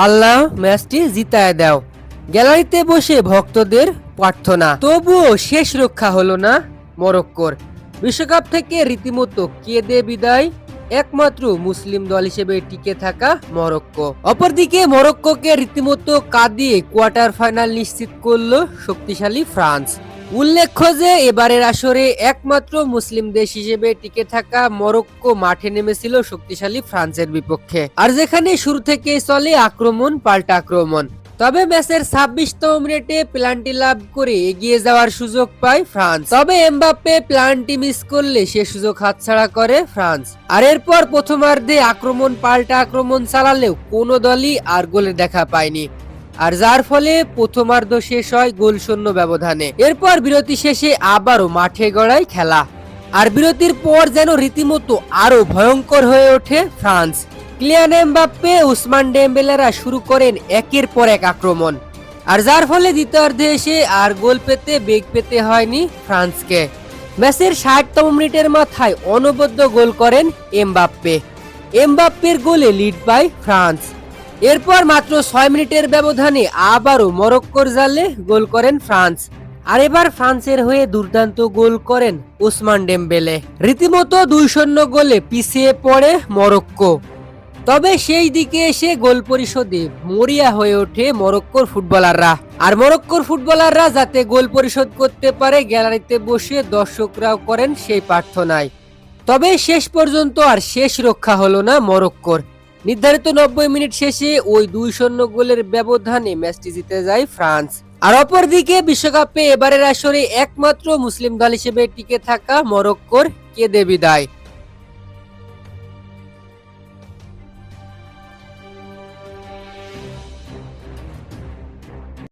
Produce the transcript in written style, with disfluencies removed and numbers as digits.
আল্লাহ ম্যাচটি জিতায় দাও, গ্যালারিতে বসে ভক্তদের প্রার্থনা। তবুও শেষ রক্ষা হলো না মরক্কোর। বিশ্বকাপ থেকে রীতিমতো কেঁদে বিদায় একমাত্র মুসলিম দল হিসেবে টিকে থাকা মরক্কো। অপরদিকে মরক্কোকে রীতিমতো কাঁদিয়ে কোয়ার্টার ফাইনাল নিশ্চিত করলো শক্তিশালী ফ্রান্স। উল্লেখ্য যে এবারের আসরে একমাত্র মুসলিম দেশ হিসেবে টিকে থাকা মরক্কো মাঠে নেমেছিল শক্তিশালী ফ্রান্সের বিপক্ষে, আর যেখানে শুরু থেকেই চলে আক্রমণ পাল্টা আক্রমণ। তবে ম্যাচের 26তম মিনিটে পেনাল্টি লাভ করে এগিয়ে যাওয়ার সুযোগ পায় ফ্রান্স। তবে এমবাপ্পে পেনাল্টি মিস করলে সে সুযোগ হাতছাড়া করে ফ্রান্স। আর এরপর প্রথমার্ধে আক্রমণ পাল্টা আক্রমণ চালালেও কোনো দলই আর গোলের দেখা পায়নি, আর যার ফলে প্রথমার্ধ শেষ হয় গোলশূন্য ব্যবধানে। এরপর বিরতি শেষে আবারও মাঠে গড়ায় খেলা, আর বিরতির পর যেন রীতিমতো আরো ভয়ঙ্কর হয়ে ওঠে ফ্রান্স। কিলিয়ান এমবাপ্পে, ওসমান ডেম্বেলেরা শুরু করেন একের পর এক আক্রমণ, আর যার ফলে দ্বিতীয়ার্ধে এসে আর গোল পেতে বেগ পেতে হয়নি ফ্রান্সকে। ম্যাচের 60তম মিনিটের মাথায় অনবদ্য গোল করেন এমবাপ্পে। এমবাপ্পের গোলে লিড পায় ফ্রান্স। এরপর মাত্র 6 মিনিটের ব্যবধানে আবারও মরক্কোর জালে গোল করেন ফ্রান্স, আর এবার ফ্রান্সের হয়ে দুর্দান্ত গোল করেন ওসমান ডেম্বেলে। রীতিমতো 2-0 গোলে পিছিয়ে পড়ে মরক্কো। তবে সেই দিকে এসে গোল পরিশোধে মরিয়া হয়ে ওঠে মরক্কোর ফুটবলাররা। আর মরক্কোর ফুটবলাররা যাতে গোল পরিশোধ করতে পারে গ্যালারিতে বসে দর্শকরাও করেন সেই প্রার্থনায়। তবে শেষ পর্যন্ত আর শেষ রক্ষা হলো না মরক্কোর। নির্ধারিত 90 মিনিট শেষে ওই 2-0 গোলের ব্যবধানে ম্যাচটি জিতে যায় ফ্রান্স। আর অপরদিকে বিশ্বকাপে এবারের আসরে একমাত্র মুসলিম দল হিসেবে টিকে থাকা মরক্কোর কেঁদে বিদায়।